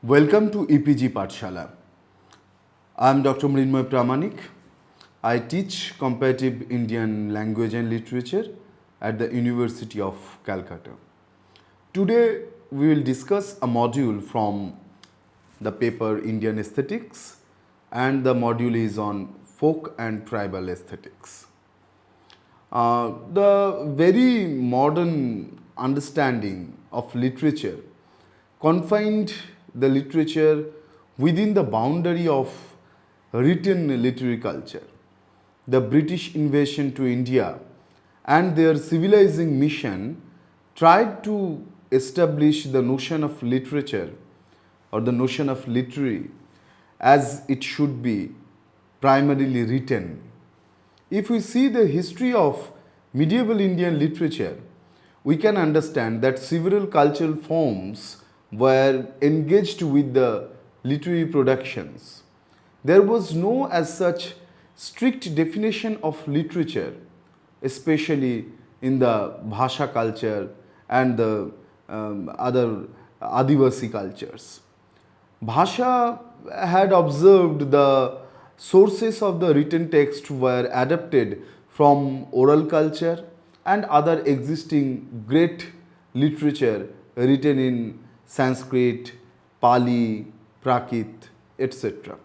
Welcome to EPG Pathshala. I am Dr. Vidya-mitra. I teach comparative Indian language and literature at the University of Calcutta. Today we will discuss a module from the paper Indian Aesthetics, and the module is on folk and tribal aesthetics. The very modern understanding of literature confined the literature within the boundary of written literary culture. The British invasion to India and their civilizing mission tried to establish the notion of literature or the notion of literary as it should be primarily written. If we see the history of medieval Indian literature, we can understand that several cultural forms were engaged with the literary productions. There was no as such strict definition of literature, especially in the Bhasha culture and the other Adivasi cultures. Bhasha had observed the sources of the written text were adapted from oral culture and other existing great literature written in Sanskrit, Pali, Prakrit, etc.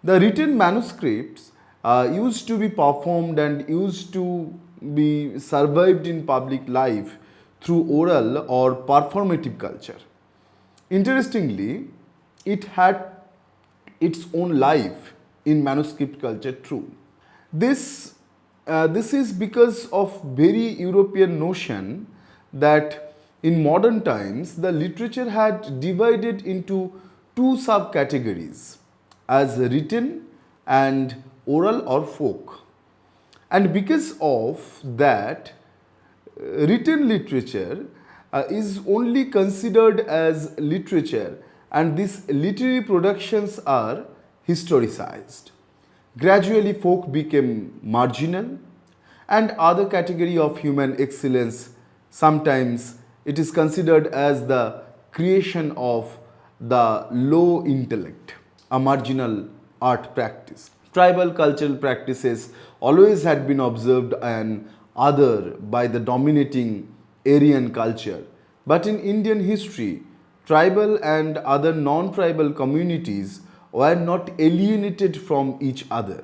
The written manuscripts used to be performed and used to be survived in public life through oral or performative culture. Interestingly, it had its own life in manuscript culture too. This is because of very European notion that in modern times the literature had divided into two subcategories as written and oral or folk. And because of that, written literature is only considered as literature, and these literary productions are historicized. Gradually folk became marginal, and other category of human excellence, sometimes it is considered as the creation of the low intellect, a marginal art practice. Tribal cultural practices always had been observed and other by the dominating Aryan culture. But in Indian history, tribal and other non-tribal communities were not alienated from each other.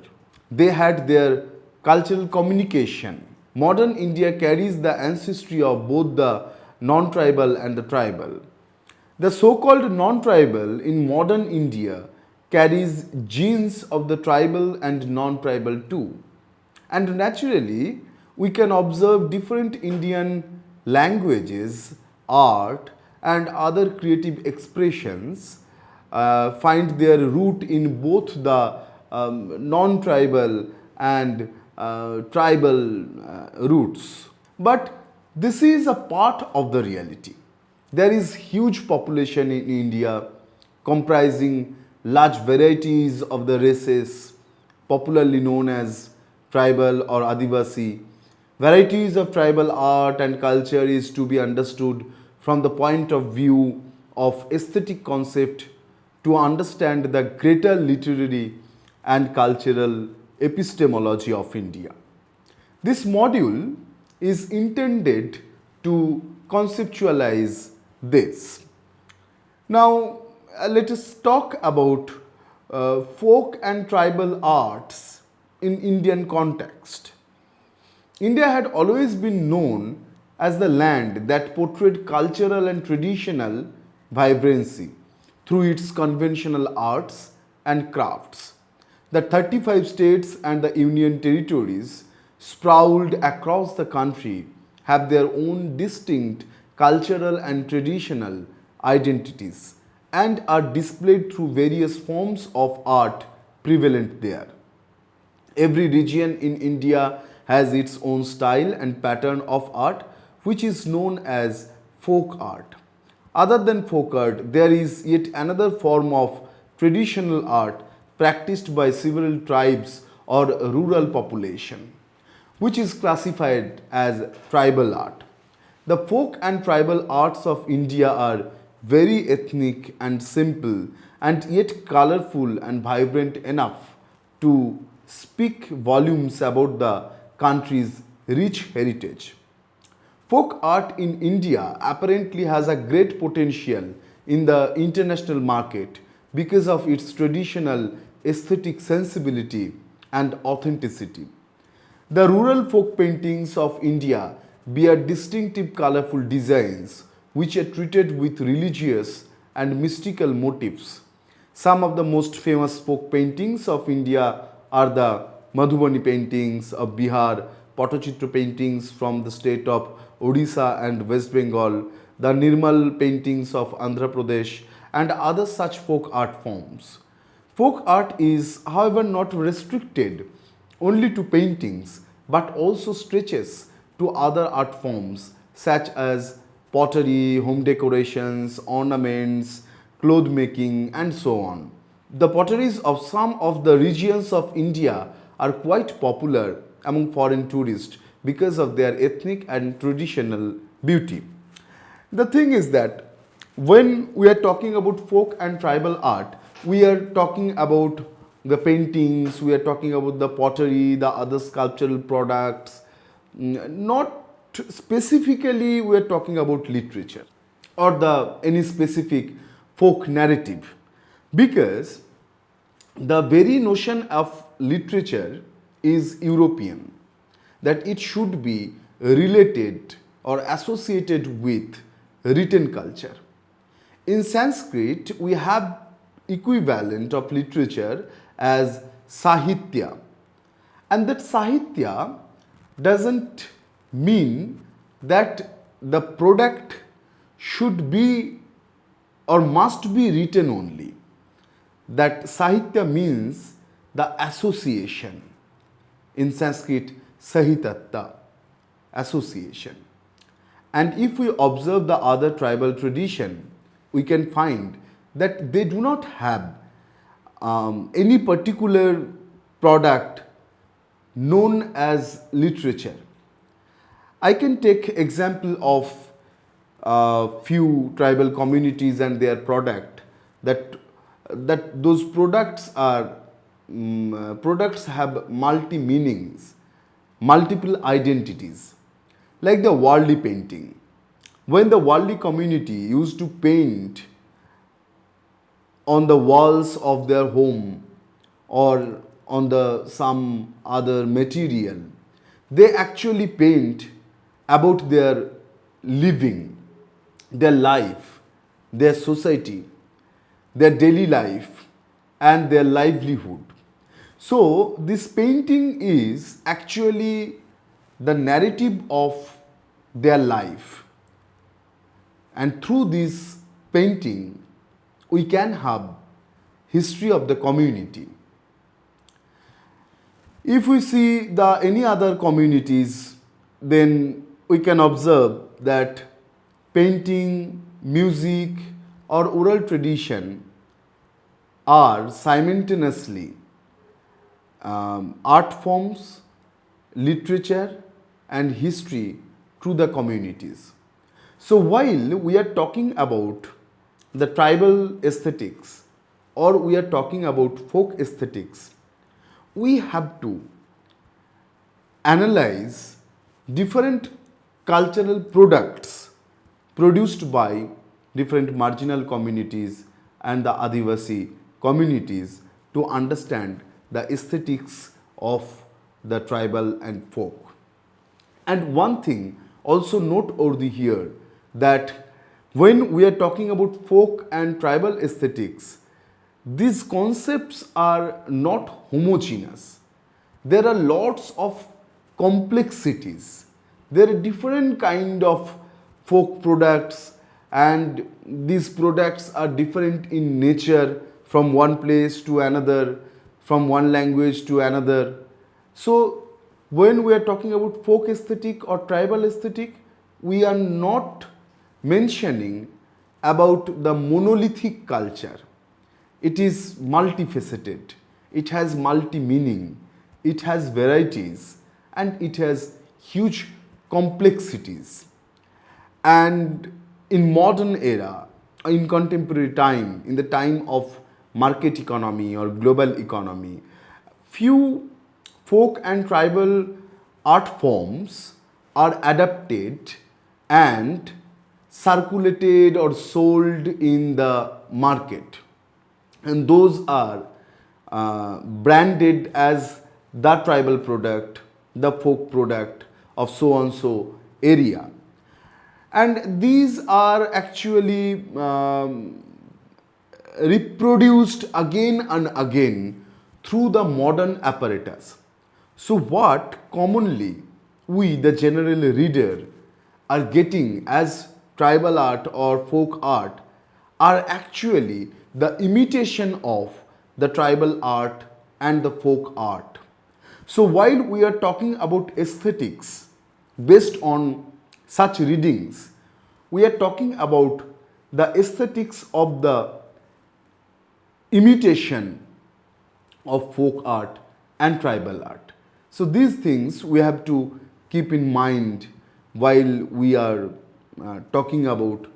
They had their cultural communication. Modern India carries the ancestry of both the non-tribal and the tribal. The so-called non-tribal in modern India carries genes of the tribal and non-tribal too. And naturally, we can observe different Indian languages, art, and other creative expressions find their root in both the non-tribal and tribal roots. But this is a part of the reality. There is huge population in India comprising large varieties of the races popularly known as tribal or Adivasi. Varieties of tribal art and culture is to be understood from the point of view of aesthetic concept to understand the greater literary and cultural epistemology of India. This module is intended to conceptualize this. Now, let us talk about folk and tribal arts in Indian context. India had always been known as the land that portrayed cultural and traditional vibrancy through its conventional arts and crafts. The 35 states and the union territories sprawled across the country have their own distinct cultural and traditional identities and are displayed through various forms of art prevalent there. Every region in India has its own style and pattern of art, which is known as folk art. Other than folk art, there is yet another form of traditional art practiced by several tribes or rural population, which is classified as tribal art. The folk and tribal arts of India are very ethnic and simple, and yet colorful and vibrant enough to speak volumes about the country's rich heritage. Folk art in India apparently has a great potential in the international market because of its traditional aesthetic sensibility and authenticity. The rural folk paintings of India bear distinctive colorful designs which are treated with religious and mystical motifs. Some of the most famous folk paintings of India are the Madhubani paintings of Bihar, Patachitra paintings from the state of Odisha and West Bengal, the Nirmal paintings of Andhra Pradesh, and other such folk art forms. Folk art is, however, not restricted only to paintings but also stretches to other art forms such as pottery, home decorations, ornaments, cloth making, and so on. The potteries of some of the regions of India are quite popular among foreign tourists because of their ethnic and traditional beauty. The thing is that when we are talking about folk and tribal art, we are talking about the paintings, we are talking about the pottery, the other sculptural products, not specifically we are talking about literature or the any specific folk narrative, because the very notion of literature is European, that it should be related or associated with written culture. In Sanskrit, we have equivalent of literature as Sahitya. And that Sahitya doesn't mean that the product should be or must be written only. That Sahitya means the association. In Sanskrit, Sahitatta, association. And if we observe the other tribal tradition, we can find that they do not have any particular product known as literature. I can take example of few tribal communities and their product that those products are products have multi meanings, multiple identities, like the worldly painting. When the worldly community used to paint on the walls of their home or on the some other material, they actually paint about their living, their life, their society, their daily life, and their livelihood. So this painting is actually the narrative of their life, and through this painting we can have history of the community. If we see the any other communities, then we can observe that painting, music, or oral tradition are simultaneously art forms, literature, and history through the communities. So while we are talking about the tribal aesthetics or we are talking about folk aesthetics, we have to analyze different cultural products produced by different marginal communities and the Adivasi communities to understand the aesthetics of the tribal and folk. And one thing also noteworthy here, that when we are talking about folk and tribal aesthetics, these concepts are not homogeneous. There are lots of complexities. There are different kind of folk products, and these products are different in nature from one place to another, from one language to another. So when we are talking about folk aesthetic or tribal aesthetic, we are not mentioning about the monolithic culture. It is multifaceted, it has multi-meaning, it has varieties, and it has huge complexities. And in modern era, in contemporary time, in the time of market economy or global economy, few folk and tribal art forms are adapted and circulated or sold in the market, and those are branded as the tribal product, the folk product of so and so area. And these are actually reproduced again and again through the modern apparatus. So, what commonly we, the general reader, are getting as tribal art or folk art are actually the imitation of the tribal art and the folk art. So, while we are talking about aesthetics based on such readings, we are talking about the aesthetics of the imitation of folk art and tribal art. So these things we have to keep in mind while we are talking about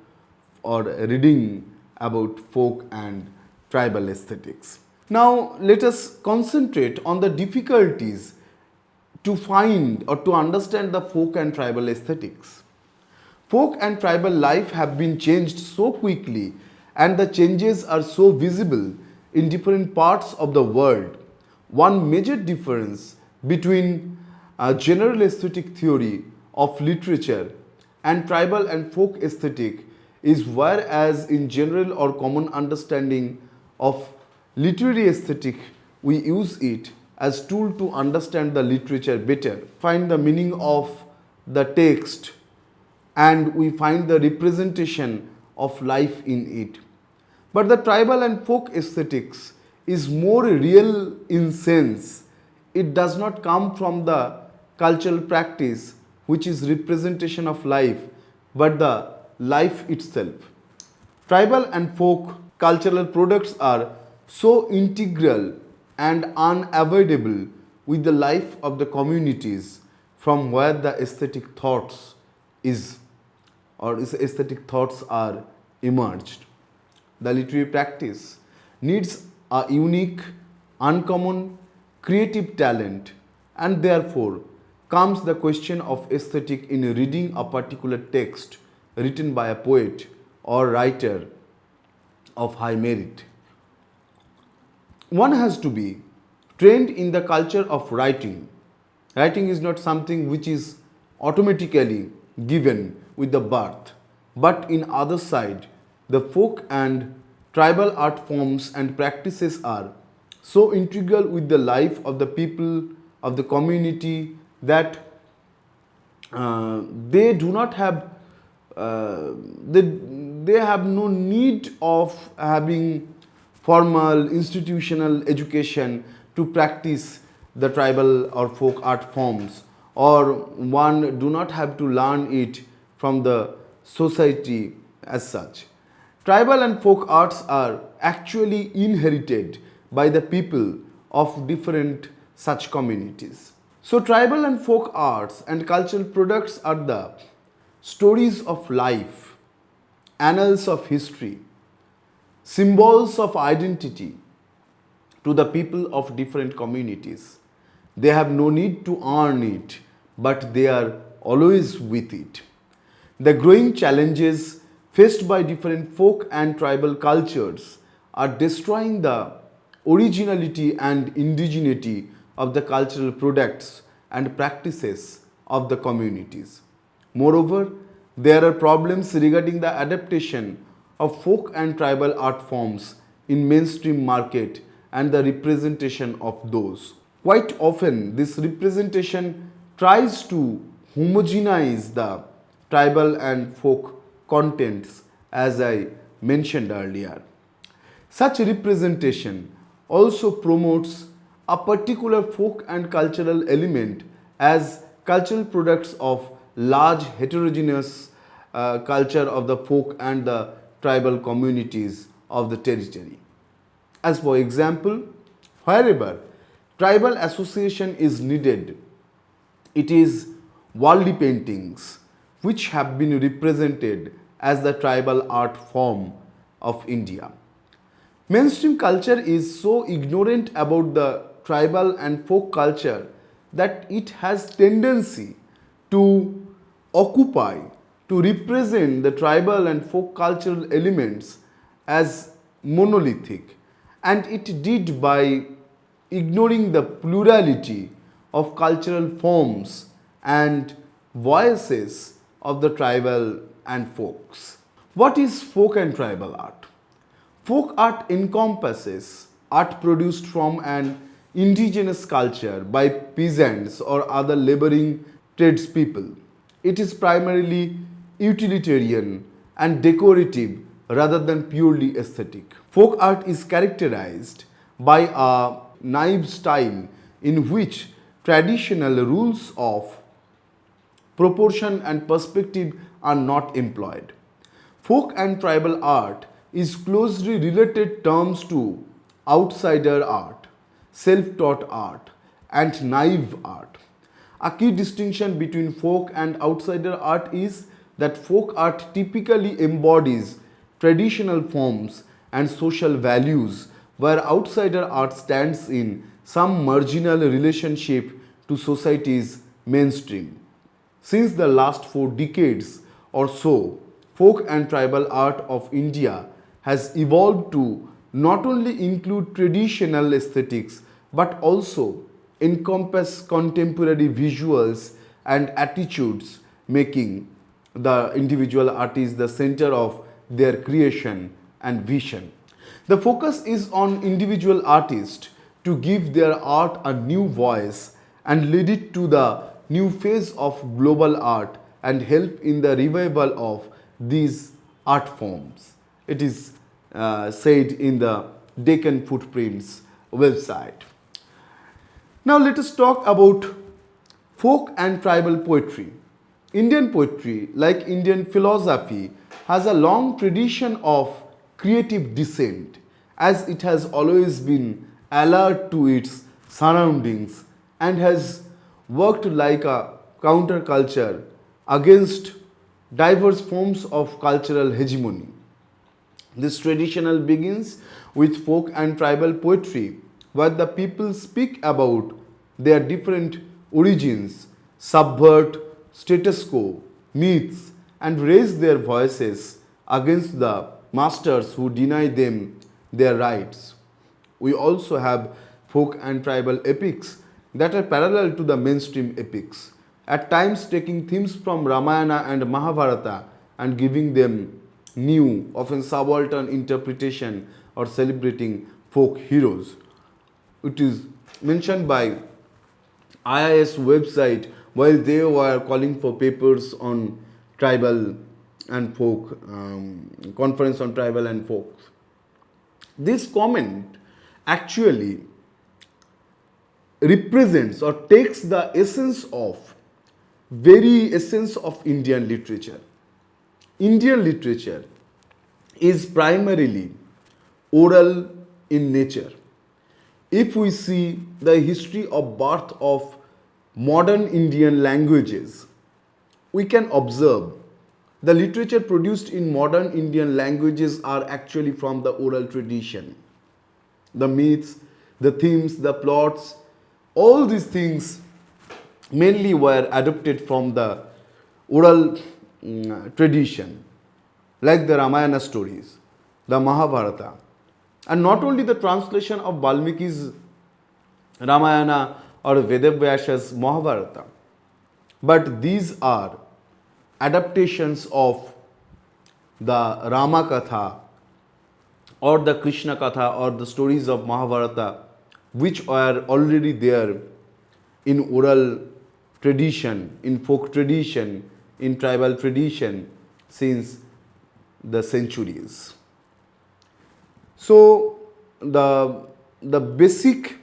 or reading about folk and tribal aesthetics. Now let us concentrate on the difficulties to find or to understand the folk and tribal aesthetics. Folk and tribal life have been changed so quickly, and the changes are so visible in different parts of the world. One major difference between a general aesthetic theory of literature and tribal and folk aesthetic is, whereas in general or common understanding of literary aesthetic we use it as tool to understand the literature better, find the meaning of the text, and we find the representation of life in it. But the tribal and folk aesthetics is more real in sense. It does not come from the cultural practice which is representation of life, but the life itself. Tribal and folk cultural products are so integral and unavoidable with the life of the communities from where the aesthetic thoughts is or aesthetic thoughts are emerged. The literary practice needs a unique, uncommon, creative talent, and therefore comes the question of aesthetic in reading a particular text written by a poet or writer of high merit. One has to be trained in the culture of writing. Writing is not something which is automatically given with the birth, but in other side, the folk and tribal art forms and practices are so integral with the life of the people of the community that they do not have they have no need of having formal institutional education to practice the tribal or folk art forms, or one do not have to learn it from the society as such. Tribal and folk arts are actually inherited by the people of different such communities. So tribal and folk arts and cultural products are the stories of life, annals of history, symbols of identity to the people of different communities. They have no need to earn it, but they are always with it. The growing challenges faced by different folk and tribal cultures are destroying the originality and indigeneity of the cultural products and practices of the communities. Moreover, there are problems regarding the adaptation of folk and tribal art forms in mainstream market and the representation of those. Quite often, this representation tries to homogenize the tribal and folk contents, as I mentioned earlier. Such representation also promotes a particular folk and cultural element as cultural products of large heterogeneous culture of the folk and the tribal communities of the territory. As for example, wherever tribal association is needed, it is worldly paintings which have been represented as the tribal art form of India. Mainstream culture is so ignorant about the tribal and folk culture that it has tendency to occupy, to represent the tribal and folk cultural elements as monolithic, and it did by ignoring the plurality of cultural forms and voices of the tribal and folks. What is folk and tribal art? Folk art encompasses art produced from an indigenous culture by peasants or other laboring tradespeople. It is primarily utilitarian and decorative rather than purely aesthetic. Folk art is characterized by a naive style in which traditional rules of proportion and perspective are not employed. Folk and tribal art is closely related terms to outsider art, self-taught art, and naive art. A key distinction between folk and outsider art is that folk art typically embodies traditional forms and social values, where outsider art stands in some marginal relationship to society's mainstream. Since the last 4 decades or so, folk and tribal art of India has evolved to not only include traditional aesthetics but also encompass contemporary visuals and attitudes, making the individual artist the center of their creation and vision. The focus is on individual artists to give their art a new voice and lead it to the new phase of global art and help in the revival of these art forms. It is said in the Deccan Footprints website. Now let us talk about folk and tribal poetry. Indian poetry, like Indian philosophy, has a long tradition of creative descent, as it has always been alert to its surroundings and has worked like a counterculture against diverse forms of cultural hegemony. This tradition begins with folk and tribal poetry, where the people speak about their different origins, subvert status quo, myths, and raise their voices against the masters who deny them their rights. We also have folk and tribal epics that are parallel to the mainstream epics, at times taking themes from Ramayana and Mahabharata and giving them new, often subaltern interpretation or celebrating folk heroes. It is mentioned by IIS website while they were calling for papers on tribal and folk, conference on tribal and folk. This comment actually represents or takes the very essence of Indian literature. Indian literature is primarily oral in nature. If we see the history of birth of modern Indian languages, we can observe the literature produced in modern Indian languages are actually from the oral tradition. The myths, the themes, the plots, all these things mainly were adopted from the oral tradition, like the Ramayana stories, the Mahabharata, and not only the translation of Valmiki's Ramayana or Vedavyasa's Mahabharata, but these are adaptations of the Rama Katha or the Krishna Katha or the stories of Mahabharata, which are already there in oral tradition, in folk tradition, in tribal tradition since the centuries. So the basic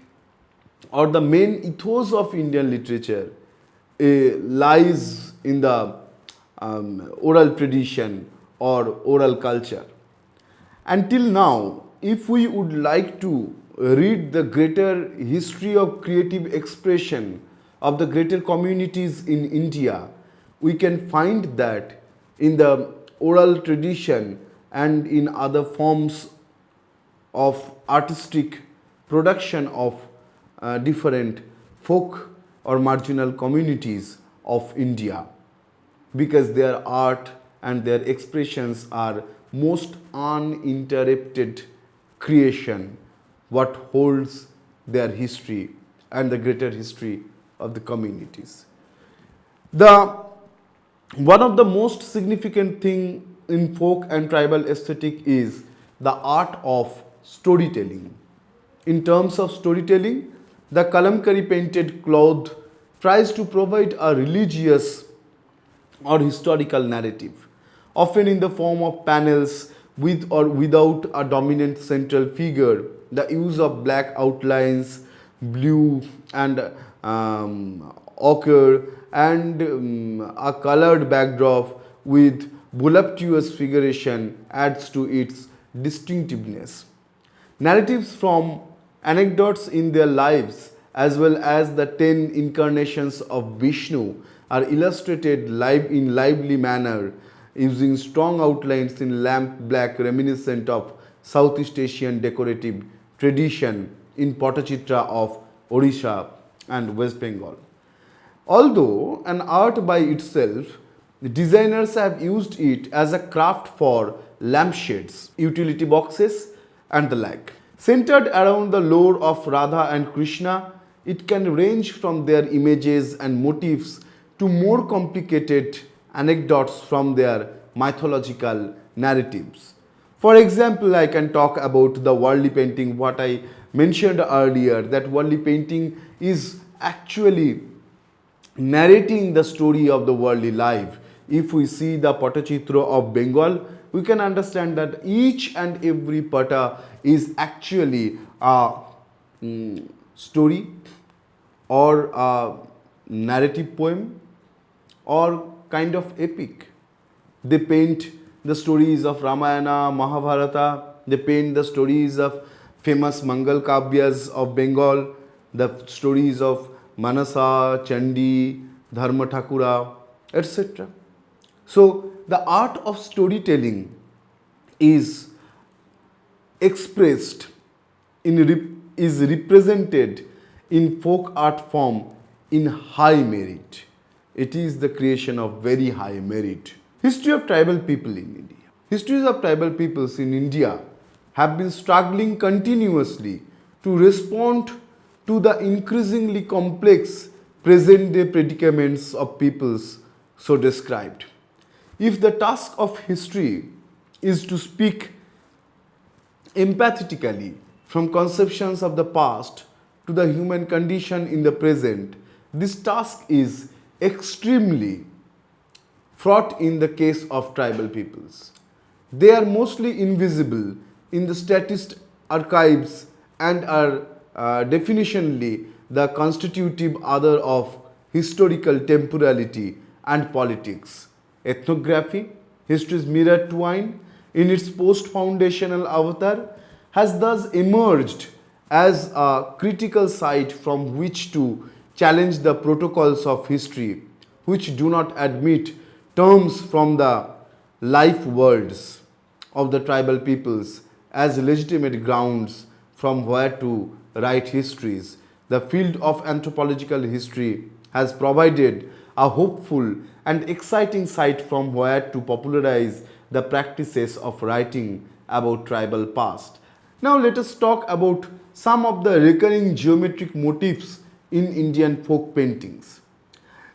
or the main ethos of Indian literature lies in the oral tradition or oral culture. Until now, if we would like to read the greater history of creative expression of the greater communities in India, we can find that in the oral tradition and in other forms of artistic production of different folk or marginal communities of India, because their art and their expressions are most uninterrupted creation what holds their history and the greater history of the communities. The one of the most significant thing in folk and tribal aesthetic is the art of storytelling. In terms of storytelling, the kalamkari painted cloth tries to provide a religious or historical narrative, often in the form of panels with or without a dominant central figure. The use of black outlines, blue and ochre, and a colored backdrop with voluptuous figuration adds to its distinctiveness. Narratives from anecdotes in their lives, as well as the 10 incarnations of Vishnu, are illustrated live in lively manner using strong outlines in lamp black reminiscent of Southeast Asian decorative tradition in Patachitra of Odisha and West Bengal. Although an art by itself, designers have used it as a craft for lampshades, utility boxes, and the like. Centered around the lore of Radha and Krishna, it can range from their images and motifs to more complicated anecdotes from their mythological narratives. For example, I can talk about the worldly painting, what I mentioned earlier, that worldly painting is actually narrating the story of the worldly life. If we see the Patachitra of Bengal, we can understand that each and every pata is actually a story or a narrative poem or kind of epic. They paint the stories of Ramayana, Mahabharata, they paint the stories of famous Mangal Kavyas of Bengal, the stories of Manasa, Chandi, Dharma Thakura, etc. So, the art of storytelling is expressed is represented in folk art form in high merit. It is the creation of very high merit. History of tribal people in India. Histories of tribal peoples in India have been struggling continuously to respond to the increasingly complex present day predicaments of peoples so described. If the task of history is to speak empathetically from conceptions of the past to the human condition in the present, this task is extremely fraught in the case of tribal peoples. They are mostly invisible in the statist archives and are definitionally the constitutive other of historical temporality and politics. Ethnography, history's mirror twine, in its post-foundational avatar, has thus emerged as a critical site from which to challenge the protocols of history, which do not admit terms from the life worlds of the tribal peoples as legitimate grounds from where to write histories. The field of anthropological history has provided a hopeful and exciting site from where to popularize the practices of writing about tribal past. Now let us talk about some of the recurring geometric motifs in Indian folk paintings.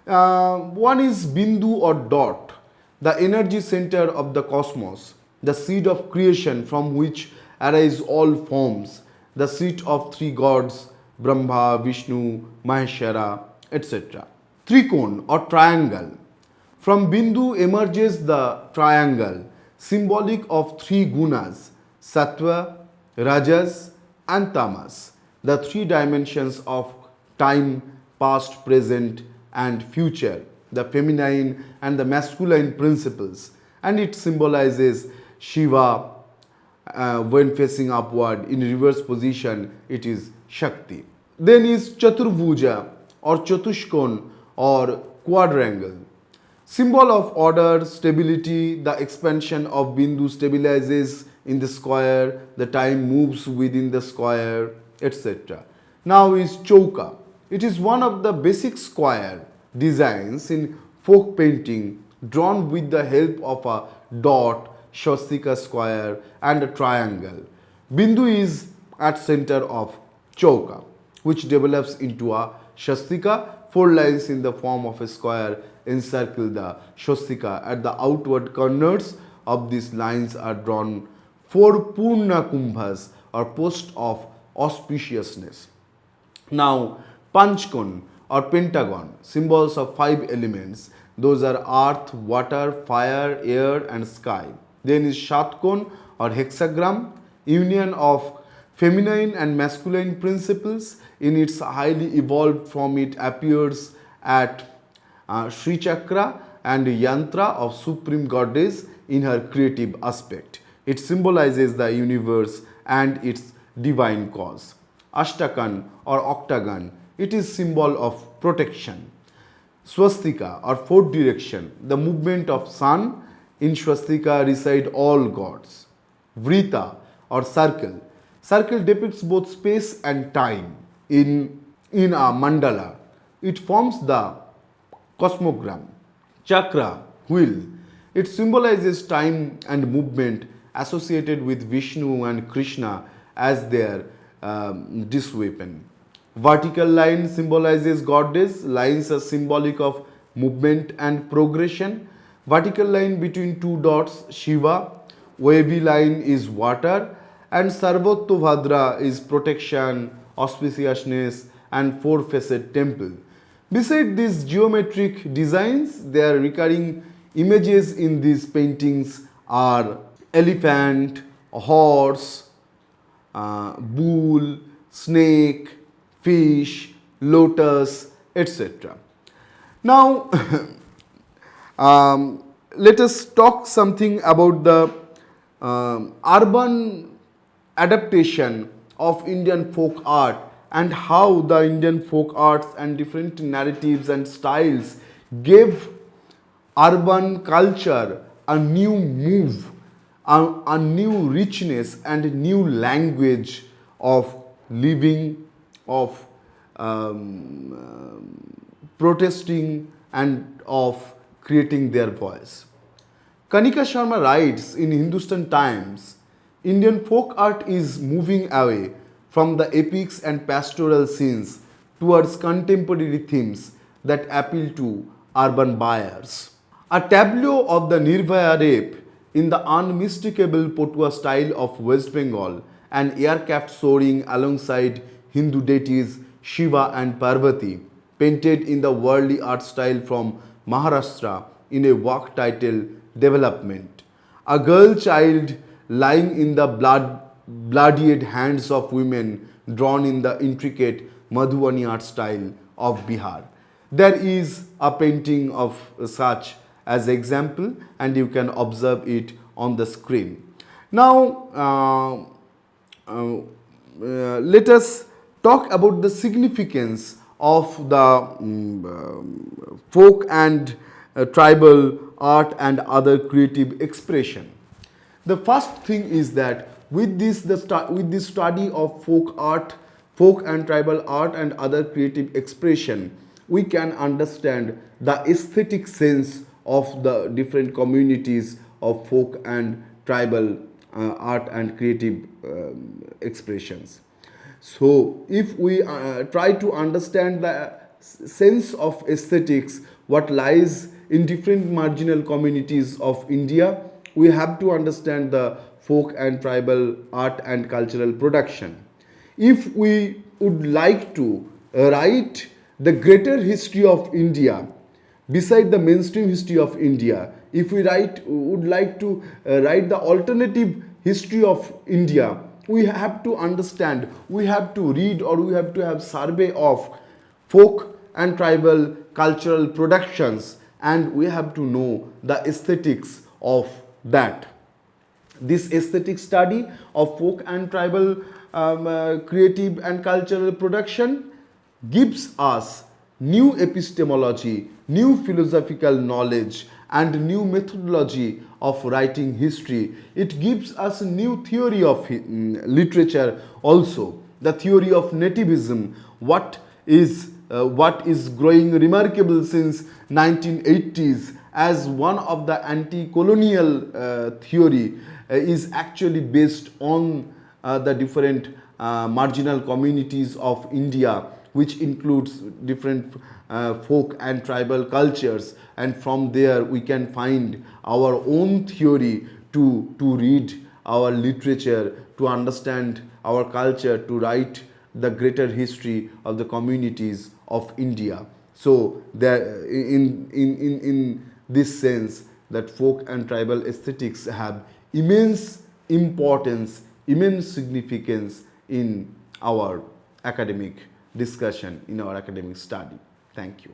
One is Bindu or dot, the energy center of the cosmos, the seed of creation from which arise all forms, the seat of three gods, Brahma, Vishnu, Maheshwara, etc. Trikon or triangle. From Bindu emerges the triangle, symbolic of three gunas, Sattva, Rajas, and Tamas, the three dimensions of time, past, present, and future, the feminine and the masculine principles, and it symbolizes Shiva when facing upward. In reverse position, it is Shakti. Then is Chaturbhuja or Chatushkon or quadrangle, Symbol of order, stability, the expansion of Bindu stabilizes in the square, the time moves within the square, etc. Now is Chauka. It is one of the basic square designs in folk painting drawn with the help of a dot, swastika square and a triangle. Bindu is at center of Chauka, which develops into a swastika. Four lines in the form of a square encircle the swastika. At the outward corners of these lines are drawn four Purna Kumbhas or posts of auspiciousness. Now, Panchkon or pentagon, symbols of five elements. Those are earth, water, fire, air, and sky. Then is Shatkon or hexagram, union of feminine and masculine principles. In its highly evolved form, it appears at Sri Chakra and Yantra of Supreme Goddess in her creative aspect. It symbolizes the universe and its divine cause. Ashtakan or octagon, it is symbol of protection. Swastika or fourth direction, the movement of sun. In swastika reside all gods. Vrita or circle, circle depicts both space and time. In a mandala, it forms the cosmogram. Chakra, wheel, it symbolizes time and movement associated with Vishnu and Krishna as their disweapon. Vertical line symbolizes goddess. Lines are symbolic of movement and progression. Vertical line between two dots, Shiva. Wavy line is water. And Sarvotobhadra is protection, auspiciousness, and four-faced temple. Beside these geometric designs, their recurring images in these paintings are elephant, horse, bull, snake, fish, lotus, etc. Now, let us talk something about the urban adaptation of Indian folk art and how the Indian folk arts and different narratives and styles gave urban culture a new move, a new richness and new language of living, of protesting and of creating their voice. Kanika Sharma writes in Hindustan Times, Indian folk art is moving away from the epics and pastoral scenes towards contemporary themes that appeal to urban buyers. A tableau of the Nirbhaya rape in the unmistakable Potua style of West Bengal, an aircraft soaring alongside Hindu deities Shiva and Parvati, painted in the worldly art style from Maharashtra in a work titled Development. A girl child lying in the bloodied hands of women drawn in the intricate Madhubani art style of Bihar. There is a painting of such as example and you can observe it on the screen. Now, let us talk about the significance of the folk and tribal art and other creative expression. The first thing is that with this study of folk art, folk and tribal art and other creative expression, we can understand the aesthetic sense of the different communities of folk and tribal art and creative expressions. So, if we try to understand the sense of aesthetics, what lies in different marginal communities of India, we have to understand the folk and tribal art and cultural production. If we would like to write the greater history of India, beside the mainstream history of India, if we would like to write the alternative history of India, we have to understand, we have to read or we have to have survey of folk and tribal cultural productions and we have to know the aesthetics of that. This aesthetic study of folk and tribal creative and cultural production gives us new epistemology, new philosophical knowledge, and new methodology of writing history. It gives us a new theory of literature also, the theory of nativism, what is growing remarkable since 1980s as one of the anti-colonial theory is actually based on the different marginal communities of India, which includes different folk and tribal cultures, and from there we can find our own theory to read our literature, to understand our culture, to write the greater history of the communities of India. So there, in this sense, that folk and tribal aesthetics have immense importance, immense significance in our academic discussion, in our academic study. Thank you.